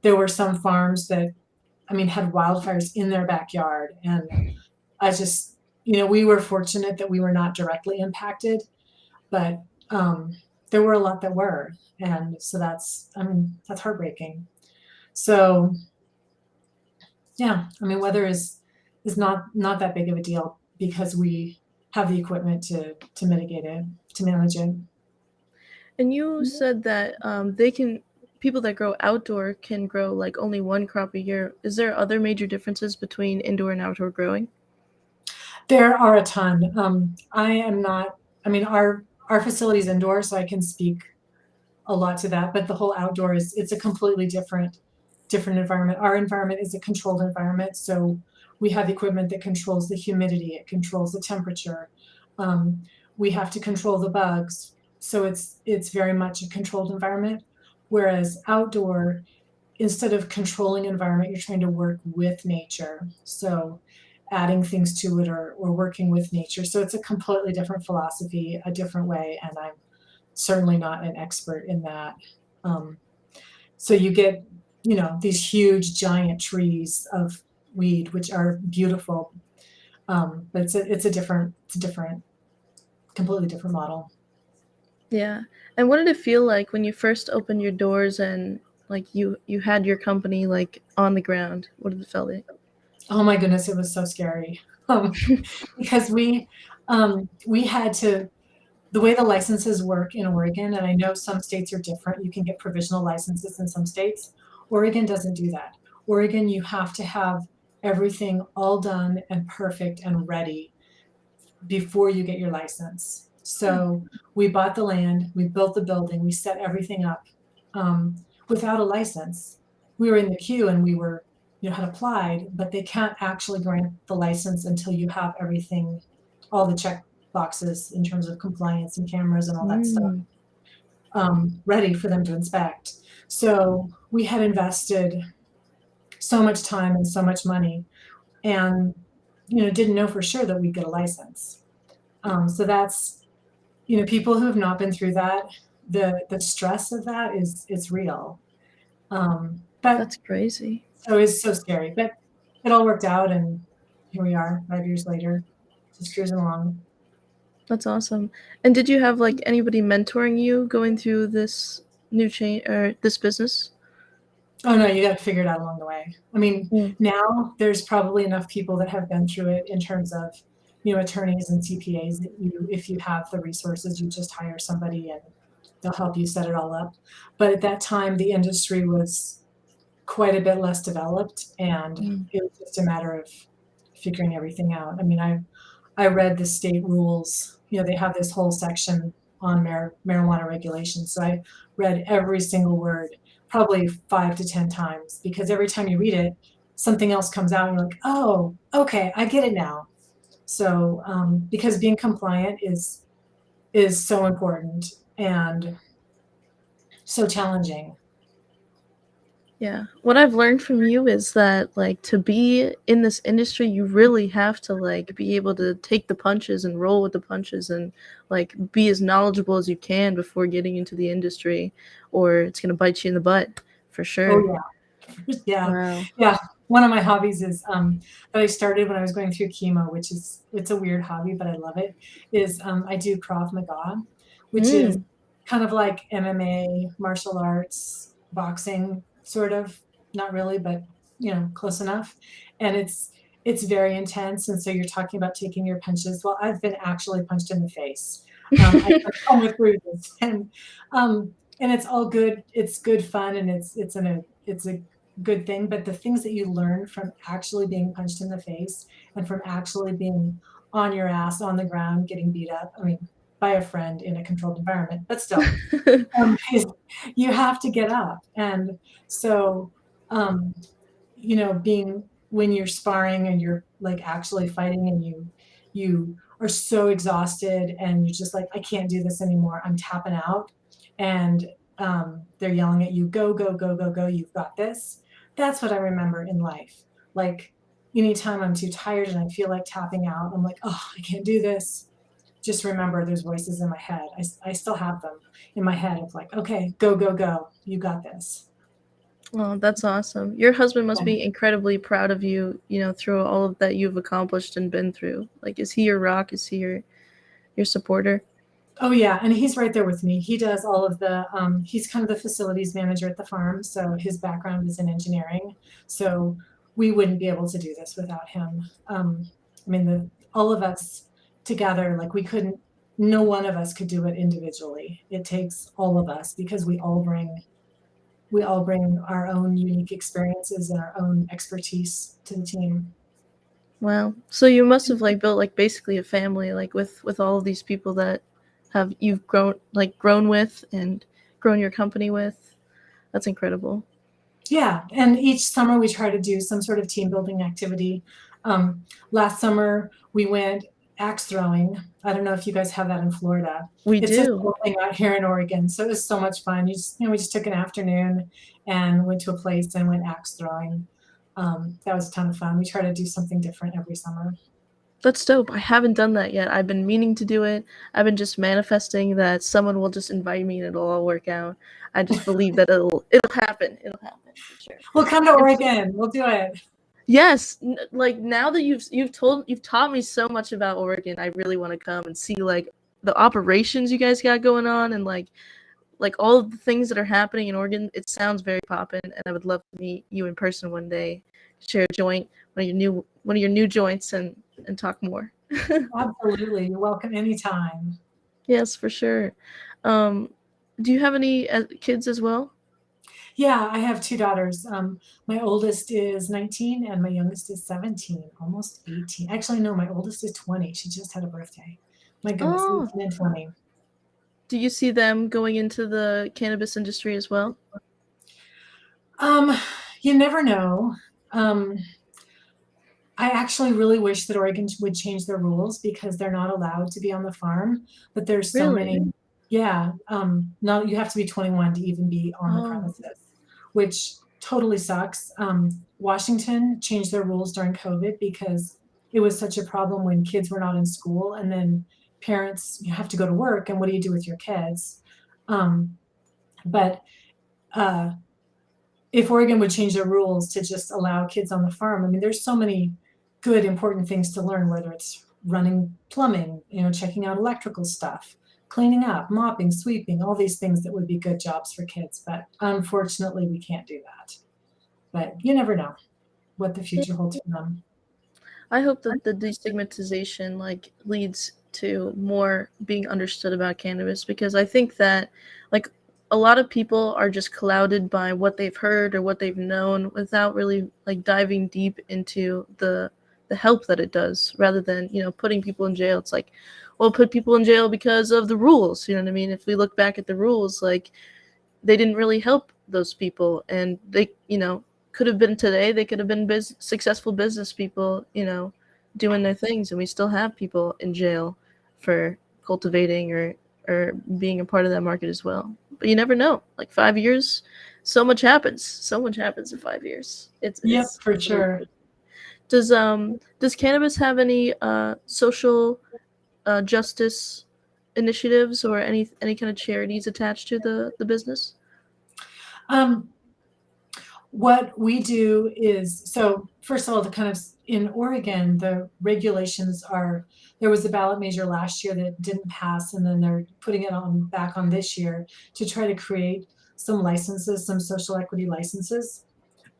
Speaker 2: There were some farms that, had wildfires in their backyard, and I just, we were fortunate that we were not directly impacted, but um, there were a lot that were, and so that's heartbreaking. So yeah, weather is not that big of a deal because we have the equipment to mitigate it, to manage it.
Speaker 1: And you said that people that grow outdoor can grow like only one crop a year. Is there other major differences between indoor and outdoor growing?
Speaker 2: There are a ton. I am not. Our facility is indoor, so I can speak a lot to that. But the whole outdoor it's a completely different environment. Our environment is a controlled environment, so we have equipment that controls the humidity, it controls the temperature. Um, we have to control the bugs, so it's very much a controlled environment. Whereas outdoor, instead of controlling environment, you're trying to work with nature. So adding things to it or working with nature. So it's a completely different philosophy, a different way, and I'm certainly not an expert in that. Um, so you get, these huge giant trees of weed, which are beautiful. But it's a different, completely different model.
Speaker 1: Yeah. And what did it feel like when you first opened your doors and like you had your company like on the ground? What did it feel like?
Speaker 2: Oh my goodness, it was so scary. Because we had to, the way the licenses work in Oregon, and I know some states are different, you can get provisional licenses in some states. Oregon doesn't do that. Oregon, you have to have everything all done and perfect and ready before you get your license. So we bought the land, we built the building, we set everything up without a license. We were in the queue and we were, had applied, but they can't actually grant the license until you have everything, all the check boxes in terms of compliance and cameras and all that stuff
Speaker 1: Mm.
Speaker 2: ready for them to inspect. So we had invested so much time and so much money and, didn't know for sure that we'd get a license. So that's, people who have not been through that, the stress of that is real. But
Speaker 1: That's crazy.
Speaker 2: so it's so scary, but it all worked out and here we are 5 years later, just cruising along.
Speaker 1: That's awesome. And did you have like anybody mentoring you going through this new chain or this business?
Speaker 2: Oh no, you got to figure it out along the way.
Speaker 1: Mm.
Speaker 2: Now there's probably enough people that have been through it in terms of, attorneys and CPAs that if you have the resources, you just hire somebody and they'll help you set it all up. But at that time, the industry was quite a bit less developed, and
Speaker 1: Mm.
Speaker 2: it was just a matter of figuring everything out. I read the state rules. They have this whole section on marijuana regulation. So I read every single word, probably 5 to 10 times, because every time you read it, something else comes out and you're like, oh, okay, I get it now. So because being compliant is so important and so challenging.
Speaker 1: Yeah. What I've learned from you is that like to be in this industry, you really have to like be able to take the punches and roll with the punches and like be as knowledgeable as you can before getting into the industry or it's going to bite you in the butt for
Speaker 2: Oh
Speaker 1: sure.
Speaker 2: yeah, yeah,
Speaker 1: Wow.
Speaker 2: yeah. One of my hobbies is that I started when I was going through chemo, which is it's a weird hobby, but I love it. Is I do Krav Maga, which is
Speaker 1: Mm.
Speaker 2: kind of like MMA, martial arts, boxing, sort of. Not really, but close enough. And it's very intense. And so you're talking about taking your punches. Well, I've been actually punched in the face. I come with bruises, and it's all good. It's good fun, and it's a good thing. But the things that you learn from actually being punched in the face and from actually being on your ass on the ground, getting beat up. By a friend in a controlled environment, but still, is you have to get up. And so, um, being when you're sparring and you're like actually fighting and you are so exhausted and you're just like, I can't do this anymore. I'm tapping out. And they're yelling at you, go, go, go, go, go. You've got this. That's what I remember in life. Like anytime I'm too tired and I feel like tapping out, I'm like, oh, I can't do this. Just remember there's voices in my head. I still have them in my head of like, okay, go, go, go. You got this.
Speaker 1: Oh, that's awesome. Your husband must
Speaker 2: Yeah.
Speaker 1: be incredibly proud of you, through all of that you've accomplished and been through. Like, is he your rock? Is he your supporter?
Speaker 2: Oh yeah, and he's right there with me. He does all of the, he's kind of the facilities manager at the farm, so his background is in engineering. So we wouldn't be able to do this without him. I mean, all of us together, like we couldn't, no one of us could do it individually. It takes all of us because we all bring our own unique experiences and our own expertise to the team.
Speaker 1: Wow. So you must have like built like basically a family, like with all of these people that have you've grown with and grown your company with. That's incredible.
Speaker 2: Yeah, and each summer we try to do some sort of team building activity. Last summer we went axe throwing. I don't know if you guys have that in Florida.
Speaker 1: We
Speaker 2: It's just a
Speaker 1: do.
Speaker 2: whole thing out here in Oregon, so it was so much fun. We just took an afternoon and went to a place and went axe throwing. That was a ton of fun. We try to do something different every summer.
Speaker 1: That's dope. I haven't done that yet. I've been meaning to do it. I've been just manifesting that someone will just invite me and it'll all work out. I just believe that it'll happen. It'll happen for sure.
Speaker 2: We'll come to
Speaker 1: It's
Speaker 2: Oregon. We'll do it.
Speaker 1: yes, like now that you've taught me so much about Oregon, I really want to come and see like the operations you guys got going on and like all of the things that are happening in Oregon. It sounds very poppin', and I would love to meet you in person one day, share a joint, one of your new joints, and talk more.
Speaker 2: Absolutely. You're welcome anytime.
Speaker 1: Yes, for sure. Um, do you have any kids as well?
Speaker 2: Yeah, I have two daughters. My oldest is 19 and my youngest is 17, almost 18. Actually, no, my oldest is 20. She just had a birthday. My goodness,
Speaker 1: Oh,
Speaker 2: 18 and 20.
Speaker 1: do you see them going into the cannabis industry as well?
Speaker 2: Um, you never know. Um, I actually really wish that Oregon would change their rules because they're not allowed to be on the farm, but there's so
Speaker 1: Really?
Speaker 2: many, yeah, not, you have to be 21 to even be on the
Speaker 1: Oh,
Speaker 2: premises, which totally sucks. Washington changed their rules during COVID because it was such a problem when kids were not in school and then parents, you have to go to work and what do you do with your kids? Um, but uh, if Oregon would change their rules to just allow kids on the farm, I mean, there's so many good, important things to learn, whether it's running plumbing, checking out electrical stuff, cleaning up, mopping, sweeping, all these things that would be good jobs for kids. But unfortunately, we can't do that. But you never know what the
Speaker 1: yeah.
Speaker 2: future holds for them.
Speaker 1: I hope that the destigmatization like leads to more being understood about cannabis because I think that like a lot of people are just clouded by what they've heard or what they've known without really like diving deep into the help that it does rather than, putting people in jail. It's like, well, put people in jail because of the rules, you know what I mean? If we look back at the rules, like they didn't really help those people and they could have been today they could have been successful business people doing their things, and we still have people in jail for cultivating or being a part of that market as well. But you never know, like 5 years, so much happens in 5 years. it's
Speaker 2: Yep,
Speaker 1: it's
Speaker 2: for
Speaker 1: really
Speaker 2: sure.
Speaker 1: crazy. Does cannabis have any social justice initiatives or any kind of charities attached to the business?
Speaker 2: Um, what we do is, so first of all, the kind of in Oregon, the regulations are, there was a ballot measure last year that didn't pass, and then they're putting it on back on this year to try to create some licenses, some social equity licenses.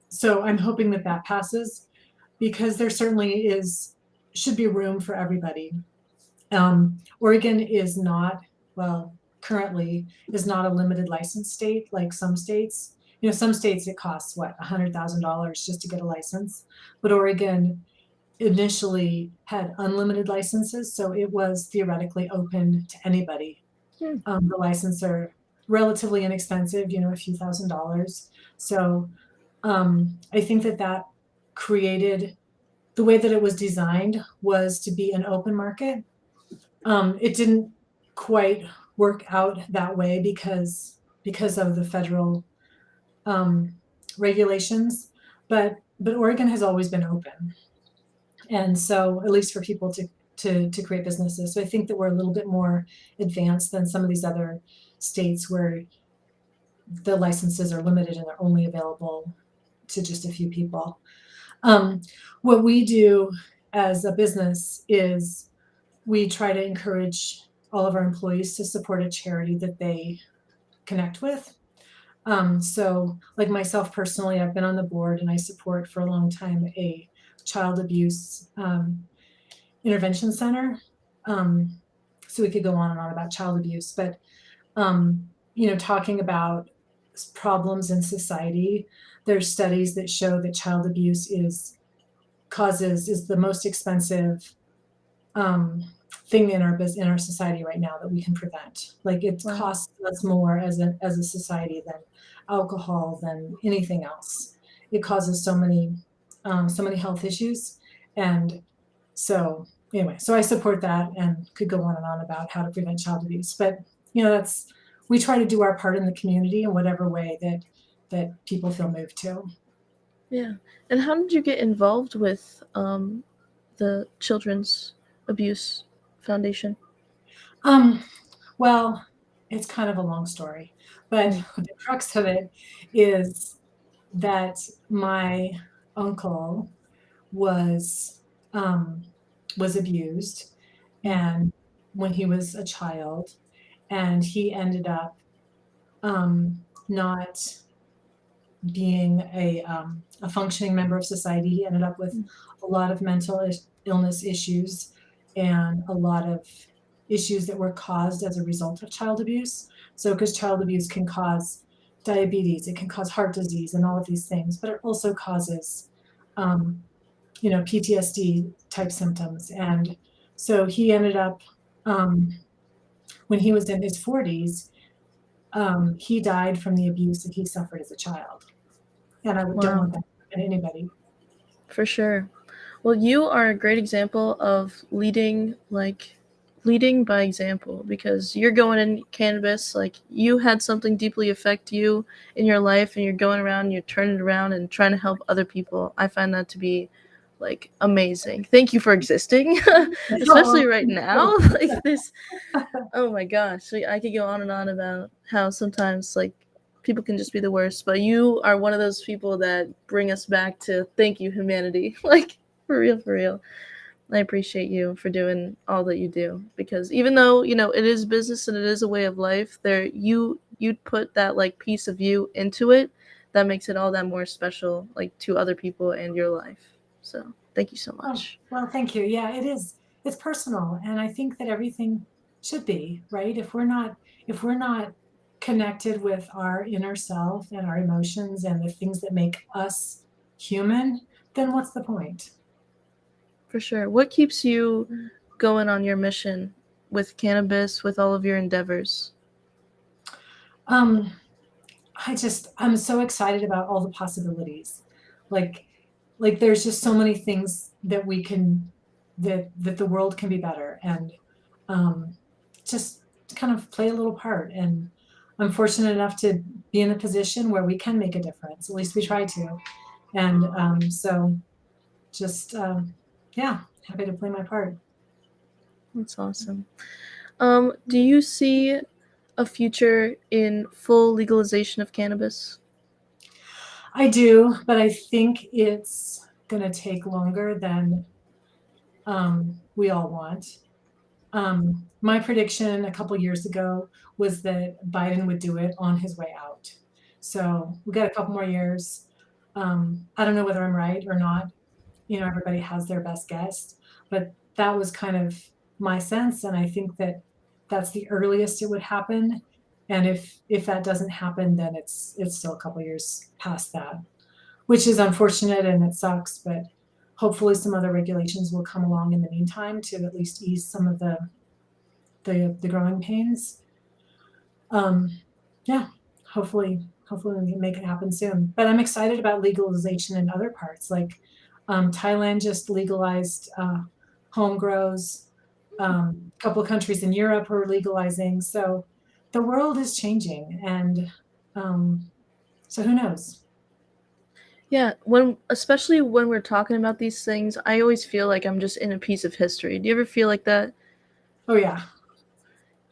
Speaker 2: So I'm hoping that that passes because there certainly should be room for everybody. Oregon is not, well, currently is not a limited license state like some states. Some states it costs what, $100,000 just to get a license, but Oregon initially had unlimited licenses, so it was theoretically open to anybody.
Speaker 1: Hmm.
Speaker 2: The licenses are relatively inexpensive, a few $1,000s. So I think that created, the way that it was designed was to be an open market. It didn't quite work out that way because of the federal regulations, but Oregon has always been open. And so, at least for people to create businesses. So I think that we're a little bit more advanced than some of these other states where the licenses are limited and they're only available to just a few people. What we do as a business is we try to encourage all of our employees to support a charity that they connect with. So like myself personally, I've been on the board and I support for a long time a child abuse intervention center. So we could go on and on about child abuse, but talking about problems in society, there's studies that show that child abuse is the most expensive thing in our society right now that we can prevent. Like it
Speaker 1: Wow.
Speaker 2: costs us more as a society than alcohol, than anything else. It causes so many health issues, and so anyway, so I support that and could go on and on about how to prevent child abuse. But we try to do our part in the community in whatever way that people feel moved to.
Speaker 1: Yeah. And how did you get involved with the Children's Abuse Foundation?
Speaker 2: Well, it's kind of a long story, but the crux of it is that my uncle was abused, and when he was a child, and he ended up not being a functioning member of society. He ended up with a lot of mental illness issues and a lot of issues that were caused as a result of child abuse. So, because child abuse can cause diabetes, it can cause heart disease and all of these things, but it also causes, PTSD type symptoms. And so he ended up, when he was in his 40s, he died from the abuse that he suffered as a child. And I don't want that to happen to anybody.
Speaker 1: For sure. Well, you are a great example of leading by example, because you're going in cannabis, like you had something deeply affect you in your life and you're going around, you're turning it around and trying to help other people. I find that to be like amazing. Thank you for existing, especially right now. Like this, oh my gosh, I could go on and on about how sometimes like people can just be the worst, but you are one of those people that bring us back to thank you, humanity. Like for real, for real. I appreciate you for doing all that you do, because even though it is business and it is a way of life, you'd put that like piece of you into it that makes it all that more special, like to other people and your life. So thank you so much.
Speaker 2: Oh, well, thank you. Yeah, it is. It's personal, and I think that everything should be, right? If we're not connected with our inner self and our emotions and the things that make us human, then what's the point?
Speaker 1: For sure. What keeps you going on your mission with cannabis, with all of your endeavors?
Speaker 2: I'm so excited about all the possibilities. Like there's just so many things that we can that the world can be better, and just kind of play a little part. And I'm fortunate enough to be in a position where we can make a difference. At least we try to. And so just yeah, happy to play my part.
Speaker 1: That's awesome. Do you see a future in full legalization of cannabis?
Speaker 2: I do, but I think it's going to take longer than we all want. My prediction a couple years ago was that Biden would do it on his way out. So we got a couple more years. I don't know whether I'm right or not. Everybody has their best guess, but that was kind of my sense, and I think that that's the earliest it would happen. And if that doesn't happen, then it's still a couple years past that, which is unfortunate and it sucks. But hopefully, some other regulations will come along in the meantime to at least ease some of the growing pains. Yeah, hopefully we can make it happen soon. But I'm excited about legalization in other parts. Like Thailand just legalized home grows. A couple of countries in Europe are legalizing. So the world is changing, and so who knows?
Speaker 1: Yeah, especially when we're talking about these things, I always feel like I'm just in a piece of history. Do you ever feel like that?
Speaker 2: Oh yeah.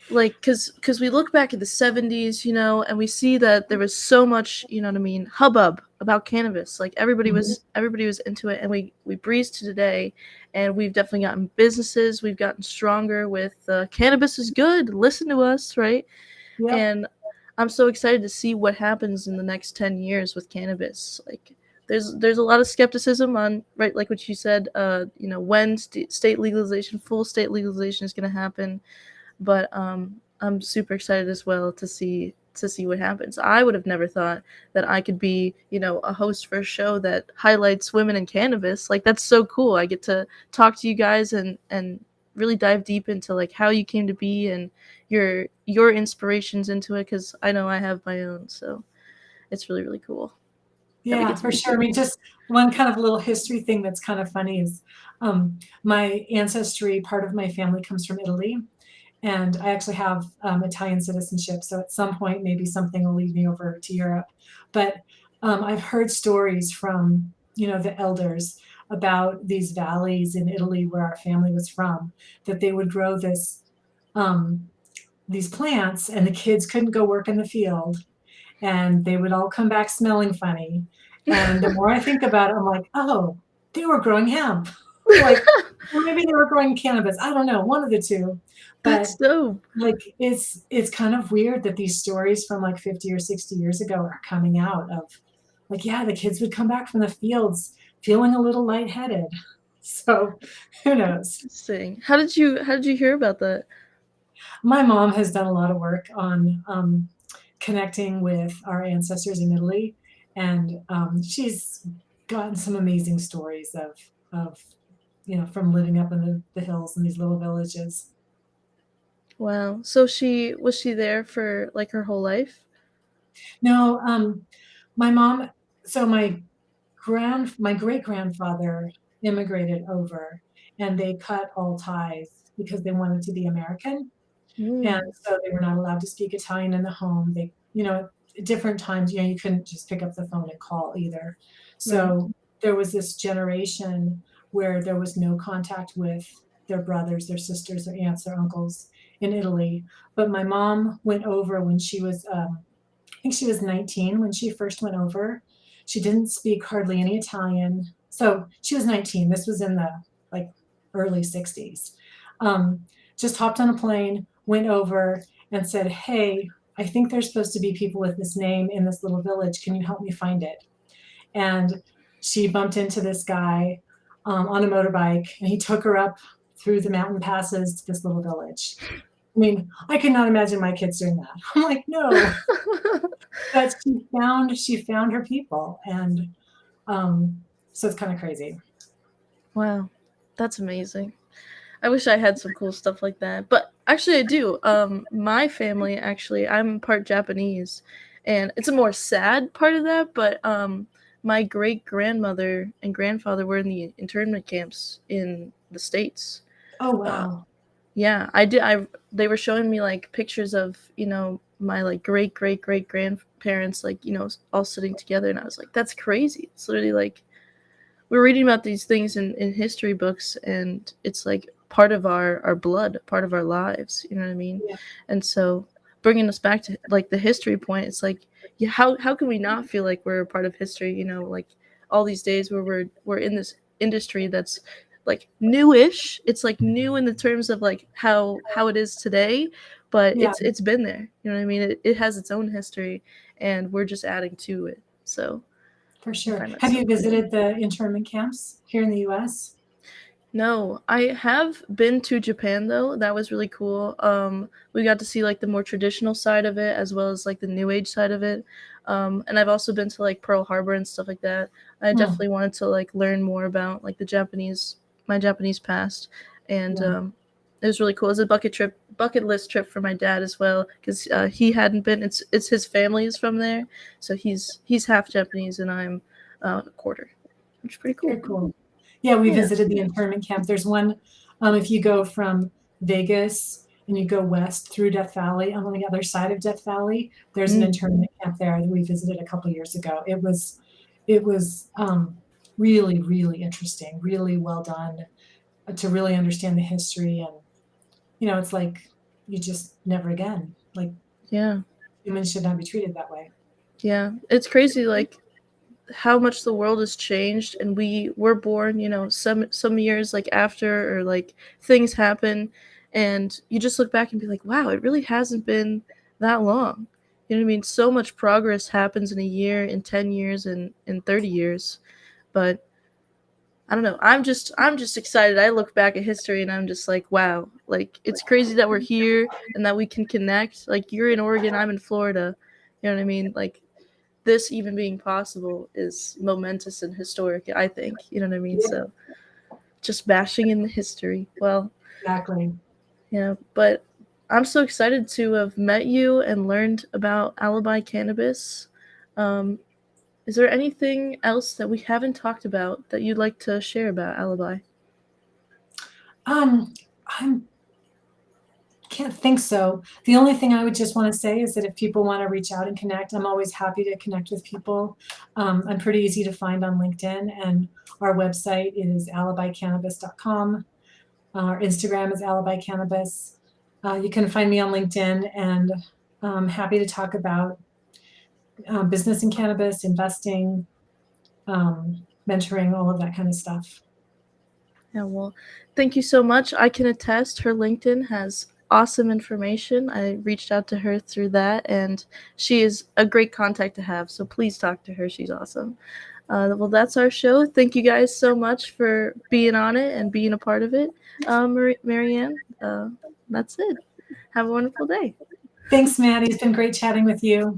Speaker 1: Like, cause we look back at the 70s, and we see that there was so much, what I mean, hubbub about cannabis. Like
Speaker 2: Mhm.
Speaker 1: everybody was into it, and we breezed to today, and we've definitely gotten businesses, we've gotten stronger with cannabis is good. Listen to us, right?
Speaker 2: Yep.
Speaker 1: And I'm so excited to see what happens in the next 10 years with cannabis. Like there's a lot of skepticism on, right, like what you said, when state legalization, full state legalization is going to happen, but I'm super excited as well to see what happens. I would have never thought that I could be, a host for a show that highlights women in cannabis. Like that's so cool. I get to talk to you guys and really dive deep into like how you came to be and your inspirations into it, cuz I know I have my own. So it's really really cool that we
Speaker 2: Yeah,
Speaker 1: get to
Speaker 2: for
Speaker 1: meet
Speaker 2: sure. I
Speaker 1: you.
Speaker 2: mean, just one kind of little history thing that's kind of funny is my ancestry, part of my family comes from Italy, and I actually have Italian citizenship. So at some point, maybe something will lead me over to Europe. But I've heard stories from, the elders about these valleys in Italy where our family was from, that they would grow um, these plants, and the kids couldn't go work in the field, and they would all come back smelling funny. And the more I think about it, I'm like, oh, they were growing hemp. Like, or maybe they were growing cannabis. I don't know, one of the two. But
Speaker 1: That's dope.
Speaker 2: like it's kind of weird that these stories from like 50 or 60 years ago are coming out of like, yeah, the kids would come back from the fields feeling a little lightheaded. So who knows?
Speaker 1: Interesting. How did you hear about that?
Speaker 2: My mom has done a lot of work on connecting with our ancestors in Italy, and she's gotten some amazing stories of from living up in the hills in these little villages.
Speaker 1: Wow. So she there for like her whole life?
Speaker 2: No, my mom. So my great grandfather immigrated over, and they cut all ties because they wanted to be American. And
Speaker 1: Mm,
Speaker 2: so they were not allowed to speak Italian in the home. They, at different times, you couldn't just pick up the phone and call either.
Speaker 1: right.
Speaker 2: So there was this generation where there was no contact with their brothers, their sisters, their aunts, their uncles in Italy. But my mom went over when she was, I think she was 19 when she first went over. She didn't speak hardly any Italian. So she was 19. This was in the like early 60s. Um, just hopped on a plane, went over and said, hey, I think there's supposed to be people with this name in this little village. Can you help me find it? And she bumped into this guy on a motorbike, and he took her up through the mountain passes to this little village. I mean, I could not imagine my kids doing that. I'm like, no, but she found her people, and so it's kind of crazy.
Speaker 1: Wow. That's amazing. I wish I had some cool stuff like that. But actually I do. My family actually, I'm part Japanese, and it's a more sad part of that, but my great grandmother and grandfather were in the internment camps in the States.
Speaker 2: Oh
Speaker 1: Uh,
Speaker 2: wow.
Speaker 1: yeah, I did. They were showing me like pictures of my like great great great grandparents, like all sitting together, and I was like, that's crazy. It's literally like we're reading about these things in history books, and it's like part of our blood, part of our lives, you know what I mean?
Speaker 2: Yeah,
Speaker 1: And so bringing us back to like the history point, it's like, yeah, how can we not feel like we're a part of history, like all these days where we're in this industry that's like newish. It's like new in the terms of like how it is today, but
Speaker 2: yeah,
Speaker 1: it's been there, you know what I mean? It has its own history, and we're just adding to it. So
Speaker 2: for
Speaker 1: I
Speaker 2: sure.
Speaker 1: find that
Speaker 2: Have
Speaker 1: so
Speaker 2: you
Speaker 1: cool.
Speaker 2: visited the internment camps here in the US?
Speaker 1: No, I have been to Japan though. That was really cool. We got to see like the more traditional side of it as well as like the new age side of it. And I've also been to like Pearl Harbor and stuff like that. I
Speaker 2: Hmm,
Speaker 1: definitely wanted to like learn more about like my Japanese past, and
Speaker 2: yeah,
Speaker 1: it was really cool. It was a bucket list trip for my dad as well, because he hadn't been. It's his family is from there, so he's half Japanese and I'm a quarter, which is pretty cool.
Speaker 2: very cool. Yeah, we
Speaker 1: Yeah.
Speaker 2: visited the internment camp. There's one, if you go from Vegas and you go west through Death Valley, on the other side of Death Valley, there's an
Speaker 1: Mm.
Speaker 2: internment camp there that we visited a couple years ago. It was it was really, really interesting, really well done to really understand the history. And, it's like you just never again, like
Speaker 1: Yeah.
Speaker 2: humans should not be treated that way.
Speaker 1: Yeah. It's crazy, like, how much the world has changed, and we were born, some years like after, or like things happen, and you just look back and be like, wow, it really hasn't been that long. You know what I mean? So much progress happens in a year, in 10 years, and in 30 years. But I don't know. I'm just excited. I look back at history and I'm just like, wow. Like, it's crazy that we're here and that we can connect. Like, you're in Oregon, I'm in Florida. You know what I mean? Like, this even being possible is momentous and historic, I think. You know what I mean? So just bashing in the history. Well,
Speaker 2: Exactly.
Speaker 1: yeah, but I'm so excited to have met you and learned about Alibi Cannabis. Um, is there anything else that we haven't talked about that you'd like to share about Alibi?
Speaker 2: I can't think so. The only thing I would just want to say is that if people want to reach out and connect, I'm always happy to connect with people. I'm pretty easy to find on LinkedIn, and our website is alibicannabis.com. Our Instagram is Alibi Cannabis. You can find me on LinkedIn, and I'm happy to talk about business in cannabis, investing, mentoring, all of that kind of stuff.
Speaker 1: Yeah, well, thank you so much. I can attest her LinkedIn has awesome information. I reached out to her through that, and she is a great contact to have. So please talk to her. She's awesome. Well, that's our show. Thank you guys so much for being on it and being a part of it. Marianne, that's it. Have a wonderful day.
Speaker 2: Thanks, Maddie. It's been great chatting with you.